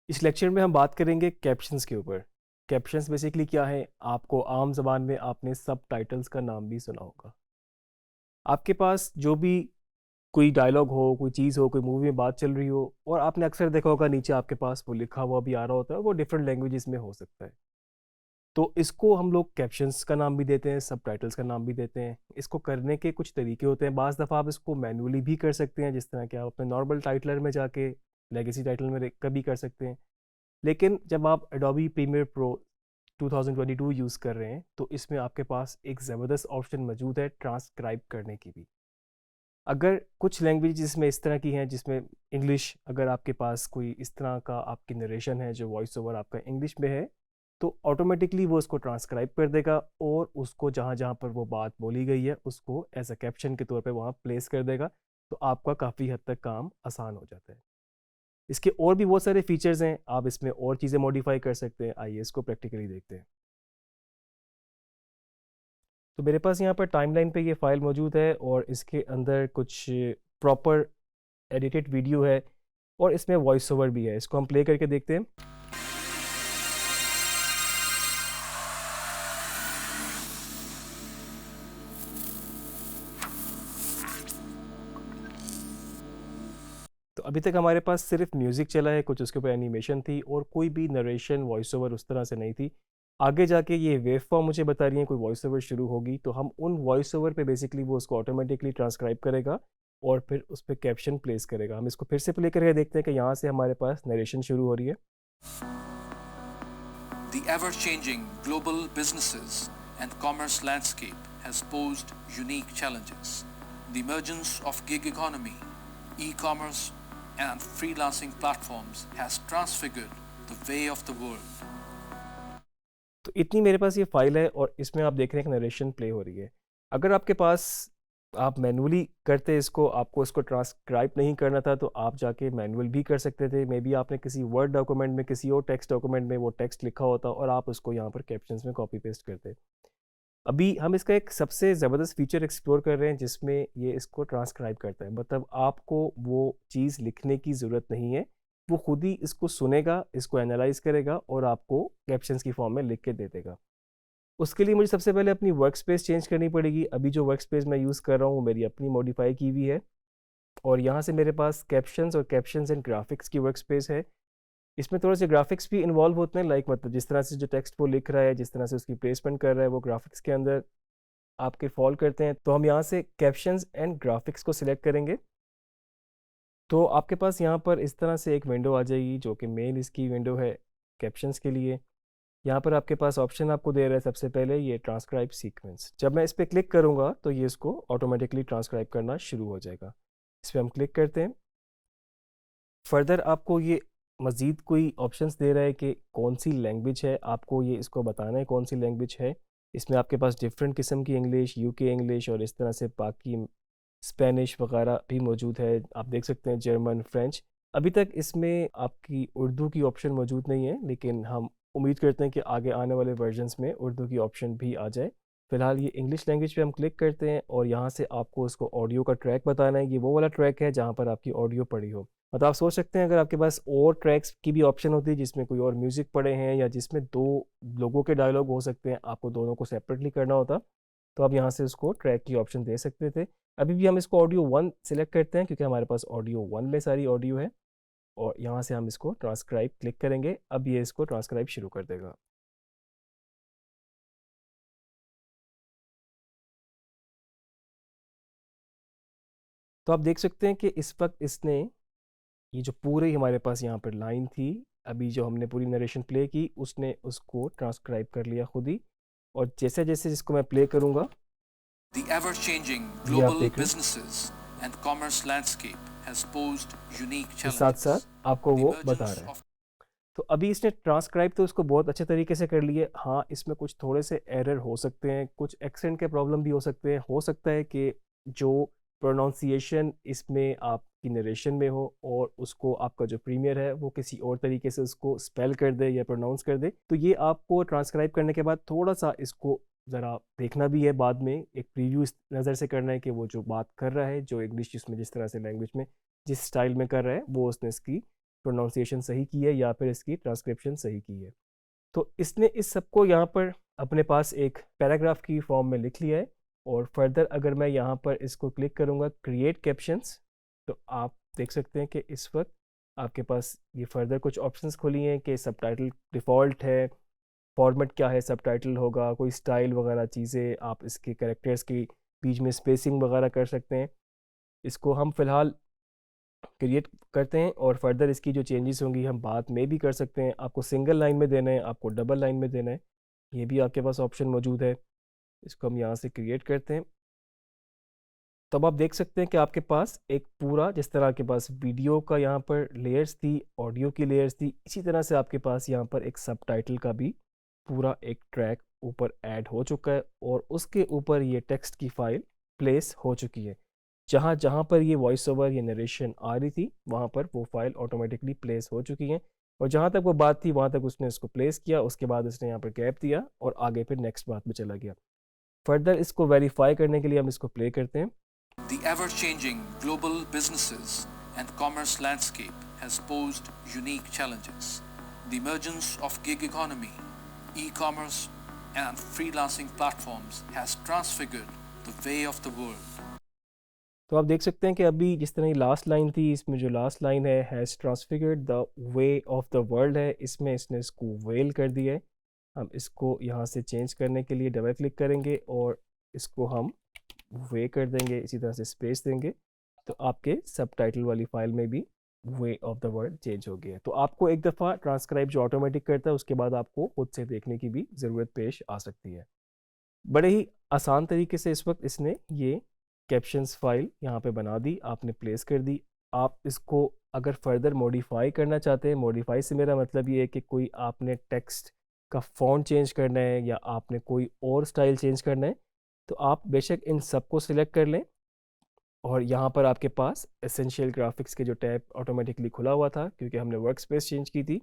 इस लेक्चर में हम बात करेंगे कैप्शंस के ऊपर। कैप्शंस बेसिकली क्या है? आपको आम ज़बान में आपने सब टाइटल्स का नाम भी सुना होगा। आपके पास जो भी कोई डायलॉग हो, कोई चीज़ हो, कोई मूवी में बात चल रही हो और आपने अक्सर देखा होगा नीचे आपके पास वो लिखा हुआ भी आ रहा होता है, वो डिफरेंट लैंग्वेजेस में हो सकता है। तो इसको हम लोग कैप्शंस का नाम भी देते हैं, सब टाइटल्स का नाम भी देते हैं। इसको करने के कुछ तरीके होते हैं। बाज़ दफ़ा आप इसको मैनुअली भी कर सकते हैं, जिस तरह कि आप अपने नॉर्मल टाइटलर में जाके लेगेसी टाइटल में कभी कर सकते हैं। लेकिन जब आप एडोबी प्रीमियर प्रो 2022 यूज़ कर रहे हैं तो इसमें आपके पास एक ज़बरदस्त ऑप्शन मौजूद है ट्रांसक्राइब करने की भी। अगर कुछ लैंग्वेज जिसमें इस तरह की हैं, जिसमें इंग्लिश, अगर आपके पास कोई इस तरह का आपकी नरेशन है जो वॉइस ओवर आपका इंग्लिश में है, तो ऑटोमेटिकली वो उसको ट्रांसक्राइब कर देगा और उसको जहाँ जहाँ पर वो बात बोली गई है उसको एज अ कैप्शन के तौर पे वहाँ प्लेस कर देगा। तो आपका काफ़ी हद तक काम आसान हो जाता है। इसके और भी बहुत सारे फीचर्स हैं, आप इसमें और चीज़ें मॉडिफाई कर सकते हैं। आइए इसको प्रैक्टिकली देखते हैं। तो मेरे पास यहाँ पर टाइमलाइन पे ये फ़ाइल मौजूद है और इसके अंदर कुछ प्रॉपर एडिटेड वीडियो है और इसमें वॉइस ओवर भी है। इसको हम प्ले करके देखते हैं। तो अभी तक हमारे पास सिर्फ म्यूज़िक चला है, कुछ उसके ऊपर एनिमेशन थी और कोई भी नरेशन वॉइस ओवर उस तरह से नहीं थी। आगे जाके ये वेव फॉर्म मुझे बता रही है कोई वॉइस ओवर शुरू होगी, तो हम उन वॉइस ओवर पे बेसिकली वो उसको ऑटोमेटिकली ट्रांसक्राइब करेगा और फिर उस पर कैप्शन प्लेस करेगा। हम इसको फिर से प्ले करके देखते हैं कि यहाँ से हमारे पास नरेशन शुरू हो रही है। The ever-changing global businesses and commerce landscape has posed unique challenges. The emergence of gig economy, e-commerce, and freelancing platforms has transfigured the way of the world. तो इतनी मेरे पास ये फ़ाइल है और इसमें आप देख रहे हैं कि नरेशन प्ले हो रही है। अगर आपके पास आप मैनुअली करते इसको, आपको इसको ट्रांसक्राइब नहीं करना था, तो आप जाके मैनुअल भी कर सकते थे। मे बी आपने किसी वर्ड डॉक्यूमेंट में, किसी और टेक्स्ट डॉक्यूमेंट में वो टेक्स्ट लिखा होता और आप उसको यहाँ पर कैप्शंस में कॉपी पेस्ट करते। अभी हम इसका एक सबसे ज़बरदस्त फीचर एक्सप्लोर कर रहे हैं जिसमें ये इसको ट्रांसक्राइब करता है। मतलब आपको वो चीज़ लिखने की ज़रूरत नहीं है, वो खुद ही इसको सुनेगा, इसको एनालाइज करेगा और आपको कैप्शंस की फॉर्म में लिख के दे देगा। उसके लिए मुझे सबसे पहले अपनी वर्क स्पेस चेंज करनी पड़ेगी। अभी जो वर्क स्पेस मैं यूज़ कर रहा हूँ वो मेरी अपनी मॉडिफाई की हुई है और यहाँ से मेरे पास कैप्शंस और कैप्शंस एंड ग्राफिक्स की वर्क स्पेस है। इसमें थोड़े से ग्राफिक्स भी इन्वॉल्व होते हैं, लाइक मतलब जिस तरह से जो टेक्स्ट वो लिख रहा है, जिस तरह से उसकी प्लेसमेंट कर रहा है, वो ग्राफिक्स के अंदर आपके फॉल करते हैं। तो हम यहाँ से कैप्शंस एंड ग्राफिक्स को सिलेक्ट करेंगे। तो आपके पास यहाँ पर इस तरह से एक विंडो आ जाएगी जो कि मेन इसकी विंडो है कैप्शंस के लिए। यहाँ पर आपके पास ऑप्शन आपको दे रहा है सबसे पहले ये ट्रांसक्राइब सीक्वेंस। जब मैं इस पर क्लिक करूँगा तो ये इसको ऑटोमेटिकली ट्रांसक्राइब करना शुरू हो जाएगा। इस पर हम क्लिक करते हैं। फर्दर आपको ये मज़ीद कोई ऑप्शंस दे रहा है कि कौन सी लैंग्वेज है, आपको ये इसको बताना है कौन सी लैंग्वेज है। इसमें आपके पास डिफरेंट किस्म की इंग्लिश, यूके इंग्लिश और इस तरह से बाकी स्पेनिश वगैरह भी मौजूद है। आप देख सकते हैं जर्मन, फ्रेंच। अभी तक इसमें आपकी उर्दू की ऑप्शन मौजूद नहीं है, लेकिन हम उम्मीद करते हैं कि आगे आने वाले वर्जन्स में उर्दू की ऑप्शन भी आ जाए। फ़िलहाल ये इंग्लिश लैंग्वेज पे हम क्लिक करते हैं और यहाँ से आपको उसको ऑडियो का ट्रैक बताना है। ये वो वाला ट्रैक है जहाँ पर आपकी ऑडियो पड़ी हो। मतलब आप सोच सकते हैं अगर आपके पास और ट्रैक्स की भी ऑप्शन होती है जिसमें कोई और म्यूज़िक पड़े हैं या जिसमें दो लोगों के डायलॉग हो सकते हैं, आपको दोनों को सेपरेटली करना होता, तो आप यहाँ से उसको ट्रैक की ऑप्शन दे सकते थे। अभी भी हम इसको ऑडियो 1 सिलेक्ट करते हैं क्योंकि हमारे पास ऑडियो 1 में सारी ऑडियो है और यहाँ से हम इसको ट्रांसक्राइब क्लिक करेंगे। अब ये इसको ट्रांसक्राइब शुरू कर देगा। तो आप देख सकते हैं कि इस वक्त इसने ये जो पूरे हमारे पास यहाँ पर लाइन थी, अभी जो हमने पूरी नरेशन प्ले की, उसने उसको ट्रांसक्राइब कर लिया खुद ही। और जैसे जैसे इसको मैं प्ले करूँगा, The ever-changing ये आप global देख रहे हैं, businesses and commerce landscape has posed unique ये साथ साथ challenges. आपको The वो बता emergence रहा है। of तो अभी इसने ट्रांसक्राइब तो उसको बहुत अच्छे तरीके से कर लिए। हाँ, इसमें कुछ थोड़े से एरर हो सकते हैं, कुछ एक्सेंट के प्रॉब्लम भी हो सकते हैं। हो सकता है कि जो प्रोनाउंसिएशन इसमें आपकी नरेशन में हो और उसको आपका जो प्रीमियर है वो किसी और तरीके से उसको स्पेल कर दे या प्रोनाउंस कर दे। तो ये आपको ट्रांसक्राइब करने के बाद थोड़ा सा इसको ज़रा देखना भी है, बाद में एक प्रीव्यू इस नज़र से करना है कि वो जो बात कर रहा है, जो इंग्लिश जिसमें जिस तरह से लैंग्वेज में जिस स्टाइल में कर रहा है, वो उसने इसकी प्रोनाउंसिएशन सही की है या फिर इसकी ट्रांसक्रिप्शन सही की है। तो इसने इस सबको यहाँ पर अपने पास एक पैराग्राफ की फॉर्म में लिख लिया है। और फर्दर अगर मैं यहाँ पर इसको क्लिक करूँगा क्रिएट कैप्शंस, तो आप देख सकते हैं कि इस वक्त आपके पास ये फर्दर कुछ ऑप्शंस खुली हैं कि सबटाइटल डिफ़ॉल्ट है, फॉर्मेट क्या है, सबटाइटल होगा, कोई स्टाइल वगैरह चीज़ें, आप इसके कैरेक्टर्स की बीच में स्पेसिंग वगैरह कर सकते हैं। इसको हम फ़िलहाल क्रिएट करते हैं और फर्दर इसकी जो चेंजेस होंगी हम बाद में भी कर सकते हैं। आपको सिंगल लाइन में देना है, आपको डबल लाइन में देना है, ये भी आपके पास ऑप्शन मौजूद है। इसको हम यहाँ से क्रिएट करते हैं। तब आप देख सकते हैं कि आपके पास एक पूरा, जिस तरह आपके पास वीडियो का यहाँ पर लेयर्स थी, ऑडियो की लेयर्स थी, इसी तरह से आपके पास यहाँ पर एक सबटाइटल का भी पूरा एक ट्रैक ऊपर ऐड हो चुका है और उसके ऊपर ये टेक्स्ट की फाइल प्लेस हो चुकी है। जहाँ जहाँ पर ये वॉइस ओवर या नरेशन आ रही थी वहाँ पर वो फाइल ऑटोमेटिकली प्लेस हो चुकी है और जहाँ तक वो बात थी वहाँ तक उसने इसको प्लेस किया, उसके बाद उसने यहाँ पर गैप दिया और आगे फिर नेक्स्ट बात में चला गया। फर्दर इसको वेरीफाई करने के लिए हम इसको प्ले करते हैं। The ever-changing global businesses and commerce landscape has posed unique challenges. The emergence of gig economy, e-commerce, and freelancing platforms has transfigured the way of the world. तो आप देख सकते हैं कि अभी जिस तरह लास्ट लाइन थी, इसमें जो लास्ट लाइन है has transfigured the way of the world है, इसमें इसने इसको वेल कर दिया है। हम इसको यहाँ से चेंज करने के लिए डबल क्लिक करेंगे और इसको हम वे कर देंगे, इसी तरह से स्पेस देंगे, तो आपके सबटाइटल वाली फाइल में भी way of the world change हो गया है। तो आपको एक दफ़ा ट्रांसक्राइब जो ऑटोमेटिक करता है उसके बाद आपको खुद से देखने की भी ज़रूरत पेश आ सकती है। बड़े ही आसान तरीके से इस वक्त इसने ये कैप्शंस फाइल यहाँ पे बना दी, आपने प्लेस कर दी। आप इसको अगर फर्दर मॉडिफाई करना चाहते हैं, मॉडिफाई से मेरा मतलब ये है कि कोई आपने टेक्स्ट का फॉन्ट चेंज करना है या आपने कोई और स्टाइल चेंज करना है, तो आप बेशक इन सबको सिलेक्ट कर लें और यहाँ पर आपके पास एसेंशियल ग्राफिक्स के जो टैब ऑटोमेटिकली खुला हुआ था क्योंकि हमने वर्क स्पेस चेंज की थी,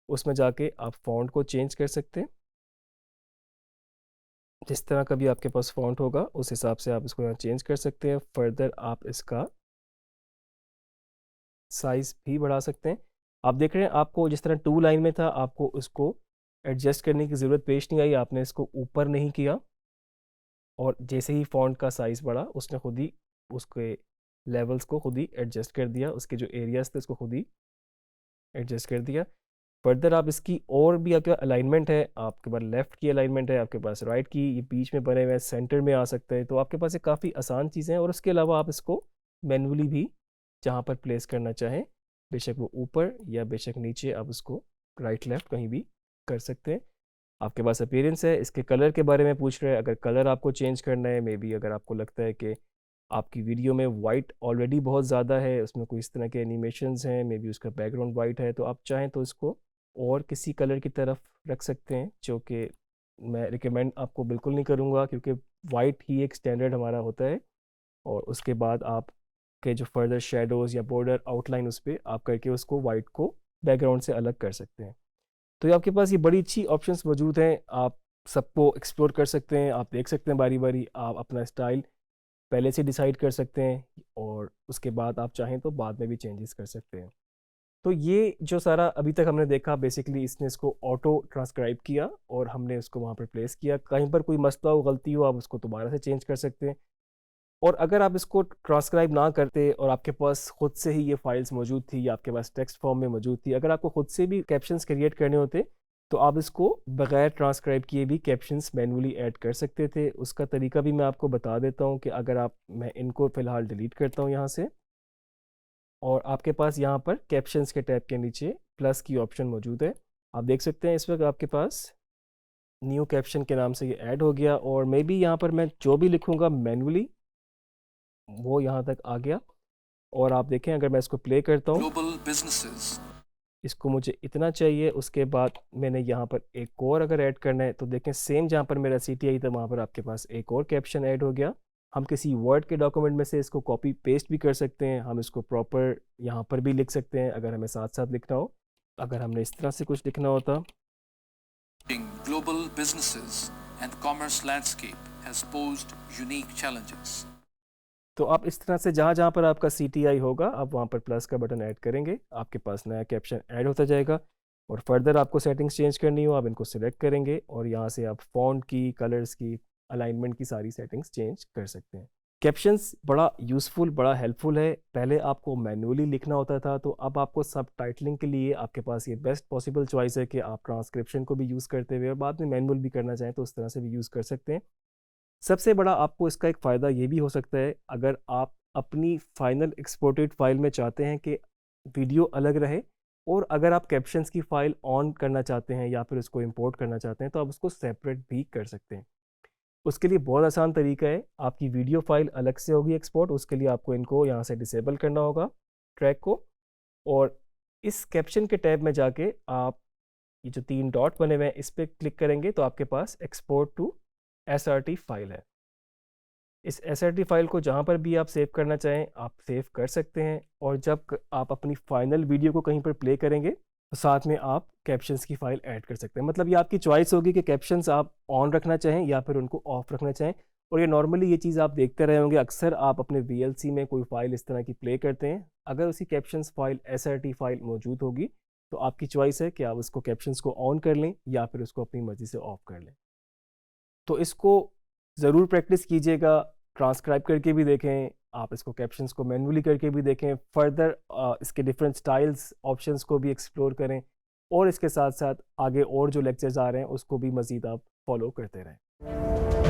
उसमें जाके आप फॉन्ट को चेंज कर सकते हैं। जिस तरह का भी आपके पास फ़ॉन्ट होगा उस हिसाब से आप इसको यहाँ चेंज कर सकते हैं। फर्दर आप इसका साइज़ भी बढ़ा सकते हैं। आप देख रहे हैं आपको जिस तरह 2 लाइन में था आपको उसको एडजस्ट करने की ज़रूरत पेश नहीं आई, आपने इसको ऊपर नहीं किया और जैसे ही फ़ॉन्ट का साइज़ बढ़ा उसने खुद ही उसके लेवल्स को खुद ही एडजस्ट कर दिया, उसके जो एरियाज़ थे उसको खुद ही एडजस्ट कर दिया। फर्दर आप इसकी और भी आपके अलाइनमेंट है, आपके पास लेफ़्ट की अलाइनमेंट है, आपके पास राइट की, ये बीच में बने हुए हैं, सेंटर में आ सकते हैं, तो आपके पास ये काफ़ी आसान चीज़ें हैं और उसके अलावा आप इसको मैनुअली भी जहाँ पर प्लेस करना चाहें, बेशक वो ऊपर या बेशक नीचे, आप उसको राइट लेफ़्ट कहीं भी कर सकते हैं। आपके पास अपीयरेंस है, इसके कलर के बारे में पूछ रहे हैं, अगर कलर आपको चेंज करना है, मे बी अगर आपको लगता है कि आपकी वीडियो में वाइट ऑलरेडी बहुत ज़्यादा है, उसमें कोई इस तरह के एनिमेशंस हैं, मे बी उसका बैकग्राउंड वाइट है, तो आप चाहें तो इसको और किसी कलर की तरफ रख सकते हैं, जो कि मैं रिकमेंड आपको बिल्कुल नहीं करूँगा क्योंकि वाइट ही एक स्टैंडर्ड हमारा होता है और उसके बाद आप के जो फर्दर शेडोज़ या बॉर्डर आउटलाइन उस पर आप करके उसको वाइट को बैकग्राउंड से अलग कर सकते हैं। तो ये आपके पास ये बड़ी अच्छी ऑप्शंस मौजूद हैं, आप सबको एक्सप्लोर कर सकते हैं, आप देख सकते हैं बारी बारी, आप अपना स्टाइल पहले से डिसाइड कर सकते हैं और उसके बाद आप चाहें तो बाद में भी चेंजेस कर सकते हैं। तो ये जो सारा अभी तक हमने देखा बेसिकली इसने इसको ऑटो ट्रांसक्राइब किया और हमने उसको वहाँ पर प्लेस किया। कहीं पर कोई मसला हो, गलती हो, आप उसको दोबारा से चेंज कर सकते हैं। और अगर आप इसको ट्रांसक्राइब ना करते और आपके पास खुद से ही ये फाइल्स मौजूद थी या आपके पास टेक्स्ट फॉर्म में मौजूद थी, अगर आपको खुद से भी कैप्शंस क्रिएट करने होते तो आप इसको बगैर ट्रांसक्राइब किए भी कैप्शंस मैनुअली ऐड कर सकते थे। उसका तरीका भी मैं आपको बता देता हूँ कि अगर आप मैं इनको फ़िलहाल डिलीट करता हूँ यहाँ से और आपके पास यहाँ पर कैप्शंस के टैब के नीचे प्लस की ऑप्शन मौजूद है। आप देख सकते हैं इस वक्त आपके पास न्यू कैप्शन के नाम से ये ऐड हो गया और मे बी यहाँ पर मैं जो भी लिखूँगा मैनुअली वो यहाँ तक आ गया और आप देखें अगर मैं इसको प्ले करता हूँ, Global businesses इसको मुझे इतना चाहिए, उसके बाद मैंने यहाँ पर एक और अगर ऐड करना है तो देखें सेम जहाँ पर मेरा CTI था वहाँ पर आपके पास एक और कैप्शन ऐड हो गया। हम किसी वर्ड के डॉक्यूमेंट में से इसको कॉपी पेस्ट भी कर सकते हैं, हम इसको प्रॉपर यहाँ पर भी लिख सकते हैं अगर हमें साथ साथ लिखना हो। अगर हमने इस तरह से कुछ लिखना होता, in global businesses and commerce landscape has posed unique challenges. तो आप इस तरह से जहाँ-जहाँ पर आपका CTI होगा, आप वहाँ पर प्लस का बटन ऐड करेंगे, आपके पास नया कैप्शन ऐड होता जाएगा और फर्दर आपको सेटिंग्स चेंज करनी हो, आप इनको सिलेक्ट करेंगे और यहाँ से आप फ़ॉन्ट की, कलर्स की, अलाइनमेंट की सारी सेटिंग्स चेंज कर सकते हैं। कैप्शंस बड़ा यूज़फुल, बड़ा हेल्पफुल है। पहले आपको मैन्युअली लिखना होता था, तो अब आपको सबटाइटलिंग के लिए आपके पास ये बेस्ट पॉसिबल चॉइस है कि आप ट्रांसक्रिप्शन को भी यूज़ करते हुए और बाद में मैनुअल भी करना चाहें, तो उस तरह से भी यूज़ कर सकते हैं। सबसे बड़ा आपको इसका एक फ़ायदा ये भी हो सकता है, अगर आप अपनी फाइनल एक्सपोर्टेड फाइल में चाहते हैं कि वीडियो अलग रहे और अगर आप कैप्शंस की फ़ाइल ऑन करना चाहते हैं या फिर उसको इंपोर्ट करना चाहते हैं, तो आप उसको सेपरेट भी कर सकते हैं। उसके लिए बहुत आसान तरीका है, आपकी वीडियो फाइल अलग से होगी एक्सपोर्ट, उसके लिए आपको इनको यहाँ से डिसेबल करना होगा ट्रैक को और इस कैप्शन के टैब में जाके आप ये जो 3 डॉट बने हुए हैं, इस पे क्लिक करेंगे तो आपके पास एक्सपोर्ट टू SRT फाइल है। इस SRT फाइल को जहाँ पर भी आप सेव करना चाहें, आप सेव कर सकते हैं और जब आप अपनी फाइनल वीडियो को कहीं पर प्ले करेंगे, तो साथ में आप कैप्शंस की फाइल ऐड कर सकते हैं। मतलब ये आपकी चॉइस होगी कि कैप्शंस आप ऑन रखना चाहें या फिर उनको ऑफ रखना चाहें और ये नॉर्मली ये चीज़ आप देखते रहे होंगे, अक्सर आप अपने VLC में कोई फाइल इस तरह की प्ले करते हैं, अगर उसी कैप्शंस फाइल SRT फाइल मौजूद होगी, तो आपकी चॉइस है कि आप उसको कैप्शंस को ऑन कर लें या फिर उसको अपनी मर्ज़ी से ऑफ कर लें। तो इसको ज़रूर प्रैक्टिस कीजिएगा, ट्रांसक्राइब करके भी देखें, आप इसको कैप्शंस को मैन्युअली करके भी देखें, फर्दर इसके डिफरेंट स्टाइल्स, ऑप्शंस को भी एक्सप्लोर करें और इसके साथ-साथ आगे और जो लेक्चर्स आ रहे हैं, उसको भी मज़ीद आप फॉलो करते रहें।